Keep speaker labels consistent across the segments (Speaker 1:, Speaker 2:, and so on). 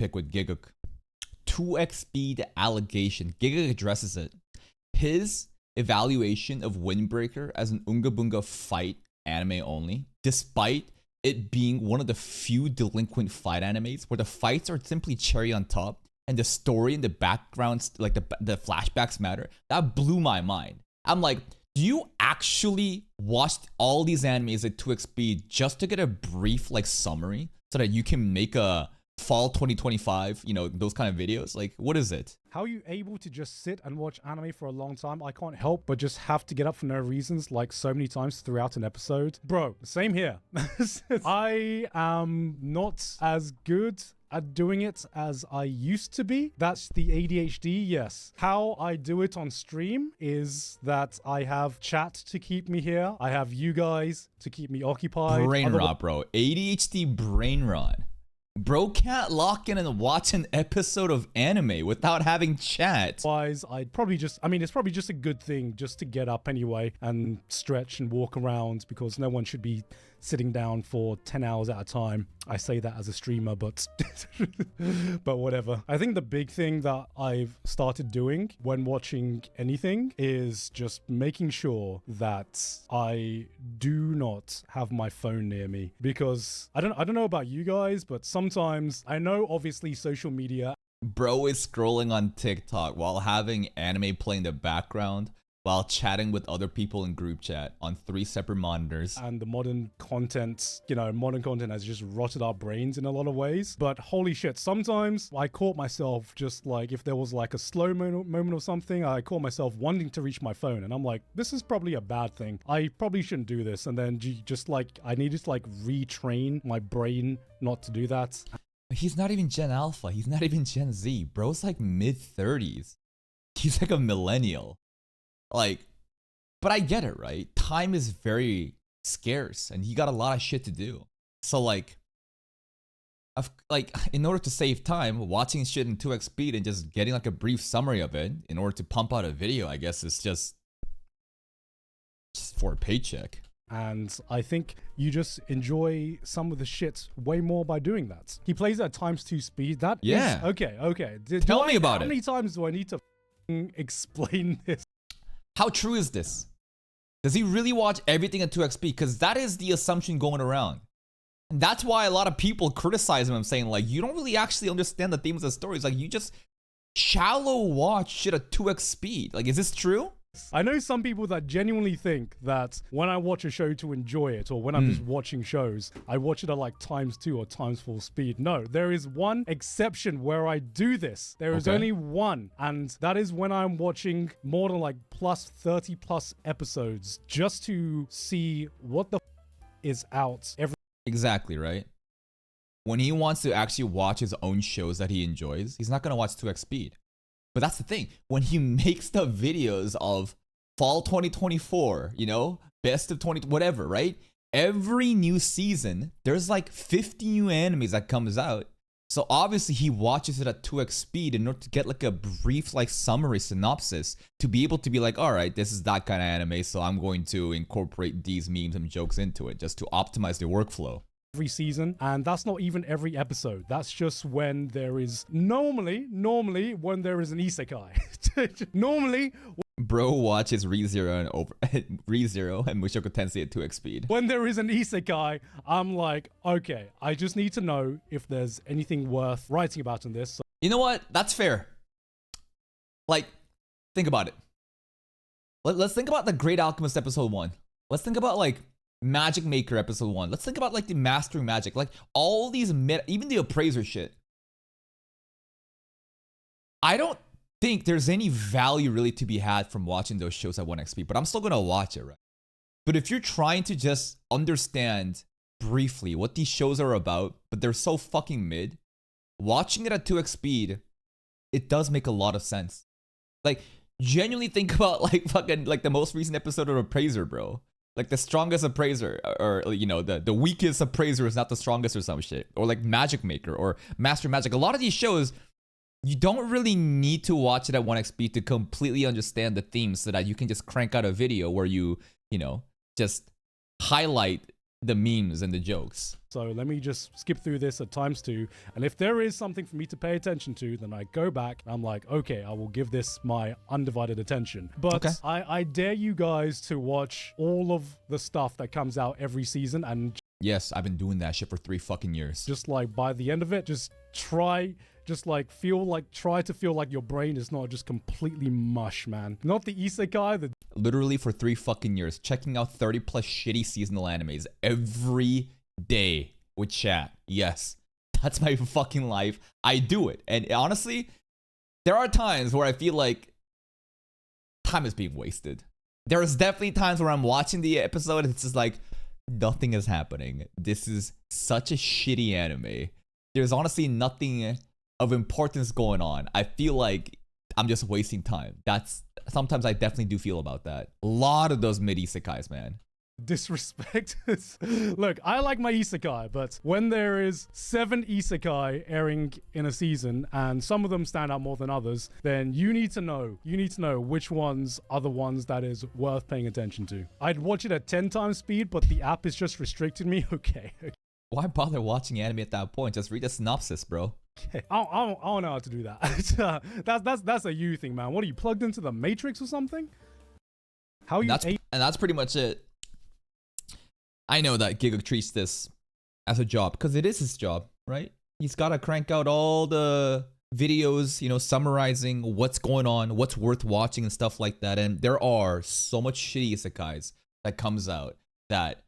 Speaker 1: pick with Gigguk. 2x speed allegation. Gigguk addresses it. His evaluation of Windbreaker as an Unga Bunga fight anime only, despite it being one of the few delinquent fight animes where the fights are simply cherry on top and the story and the backgrounds, like the flashbacks matter, that blew my mind. I'm like, do you actually watch all these animes at 2x speed just to get a brief like summary so that you can make a fall 2025, you know, those kind of videos? Like, what is it?
Speaker 2: How are you able to just sit and watch anime for a long time? I can't help but just have to get up for no reasons like so many times throughout an episode. Bro, same here. I am not as good at doing it as I used to be. That's the ADHD, yes. How I do it on stream is that I have chat to keep me here. I have you guys to keep me occupied.
Speaker 1: Brain rot, bro. ADHD brain rot. Bro can't lock in and watch an episode of anime without having chat.
Speaker 2: Otherwise, I'd probably just, I mean, it's probably just a good thing just to get up anyway and stretch and walk around, because no one should be sitting down for 10 hours at a time. I say that as a streamer, but but whatever. I think the big thing that I've started doing when watching anything is just making sure that I do not have my phone near me, because I don't know about you guys, but sometimes I know obviously social media.
Speaker 1: Bro is scrolling on TikTok while having anime play in the background, while chatting with other people in group chat on 3 separate monitors.
Speaker 2: And the modern content, you know, modern content has just rotted our brains in a lot of ways. But holy shit, sometimes I caught myself just like, if there was like a slow moment or something, I caught myself wanting to reach my phone. And I'm like, this is probably a bad thing. I probably shouldn't do this. And then just like, I needed to like retrain my brain not to do that.
Speaker 1: He's not even Gen Alpha. He's not even Gen Z. Bro's like mid-30s. He's like a millennial. Like, but I get it, right? Time is very scarce and he got a lot of shit to do. So like, in order to save time, watching shit in 2x speed and just getting like a brief summary of it in order to pump out a video, I guess is just for a paycheck.
Speaker 2: And I think you just enjoy some of the shit way more by doing that. He plays at ×2 speed. That
Speaker 1: yeah.
Speaker 2: Is, okay.
Speaker 1: Tell me about it.
Speaker 2: How many times do I need to explain this?
Speaker 1: How true is this? Does he really watch everything at 2x speed? Because that is the assumption going around. And that's why a lot of people criticize him and saying like, you don't really actually understand the themes of the stories. Like, you just shallow watch shit at 2x speed. Like, is this true?
Speaker 2: I know some people that genuinely think that when I watch a show to enjoy it, or when I'm just watching shows, I watch it at like ×2 or ×4 speed. No, there is one exception where I do this. There is only one, and that is when I'm watching more than like plus 30+ episodes just to see what the is out every.
Speaker 1: Exactly, right? When he wants to actually watch his own shows that he enjoys, he's not going to watch 2x speed. But that's the thing. When he makes the videos of fall 2024, you know, best of 20, whatever, right? Every new season, there's like 50 new animes that comes out. So obviously he watches it at 2x speed in order to get like a brief like summary synopsis to be able to be like, all right, this is that kind of anime, so I'm going to incorporate these memes and jokes into it just to optimize the workflow.
Speaker 2: Every season, and that's not even every episode. That's just when there is normally when there is an isekai. Normally,
Speaker 1: Bro watches ReZero and ReZero and Mushoku Tensei at 2x speed.
Speaker 2: when there is an isekai, I'm like, okay, I just need to know if there's anything worth writing about in this. So
Speaker 1: You know what? That's fair. Like, think about it. Let's think about the Great Alchemist episode 1. Let's think about like Magic Maker episode 1. Let's think about like the Mastering Magic, like all these even the Appraiser shit. I don't think there's any value really to be had from watching those shows at 1x speed, but I'm still gonna watch it, right? But if you're trying to just understand briefly what these shows are about, but they're so fucking mid, watching it at 2x speed, it does make a lot of sense. Like, genuinely think about like fucking like the most recent episode of Appraiser, bro. Like the strongest appraiser, or you know, the weakest appraiser is not the strongest or some shit. Or like Magic Maker or Master Magic. A lot of these shows, you don't really need to watch it at 1x speed to completely understand the themes, so that you can just crank out a video where you know, just highlight the memes and the jokes.
Speaker 2: So let me just skip through this at times 2. And if there is something for me to pay attention to, then I go back and I'm like, okay, I will give this my undivided attention. But
Speaker 1: Okay.
Speaker 2: I dare you guys to watch all of the stuff that comes out every season, and
Speaker 1: Yes, I've been doing that shit for 3 fucking years.
Speaker 2: just like by the end of it, just try to feel like your brain is not just completely mush, man. Not the isekai, the
Speaker 1: Literally for 3 fucking years, checking out 30 plus shitty seasonal animes every day with chat. Yes, that's my fucking life. I do it. And honestly, there are times where I feel like time is being wasted. There's definitely times where I'm watching the episode and it's just like, nothing is happening. This is such a shitty anime. There's honestly nothing of importance going on. I feel like I'm just wasting time. Sometimes I definitely do feel about that. A lot of those mid isekais, man.
Speaker 2: disrespect. Look, I like my isekai, but when there is 7 isekai airing in a season and some of them stand out more than others, then you need to know which ones are the ones that is worth paying attention to. I'd watch it at 10 times speed, but the app is just restricting me. Okay.
Speaker 1: Why bother watching anime at that point? Just read the synopsis, bro.
Speaker 2: Okay. I don't know how to do that. That's a you thing, man. What are you, plugged into the Matrix or something? How are you?
Speaker 1: And that's pretty much it. I know that Gigguk treats this as a job because it is his job, right? He's got to crank out all the videos, summarizing what's going on, what's worth watching and stuff like that. And there are so much shitty isekais that comes out that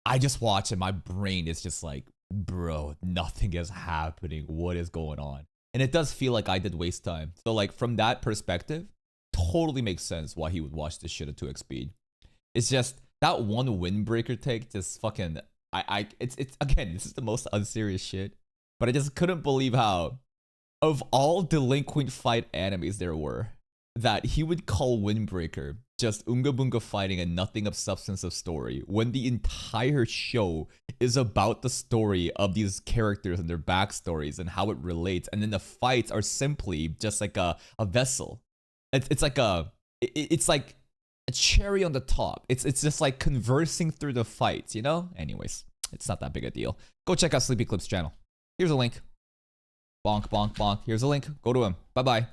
Speaker 1: I just watch and my brain is just like, bro, nothing is happening. What is going on? And it does feel like I did waste time. So like from that perspective, totally makes sense why he would watch this shit at 2x speed. It's just that one windbreaker take just fucking it's again, this is the most unserious shit, but I just couldn't believe how of all delinquent fight animes there were that he would call Windbreaker just Unga Bunga fighting and nothing of substance of story when the entire show is about the story of these characters and their backstories and how it relates, and then the fights are simply just like a vessel. It's like a cherry on the top. It's just like conversing through the fights, Anyways, it's not that big a deal. Go check out Sleepy Clip's channel. Here's a link. Bonk, bonk, bonk. Here's a link. Go to him. Bye-bye.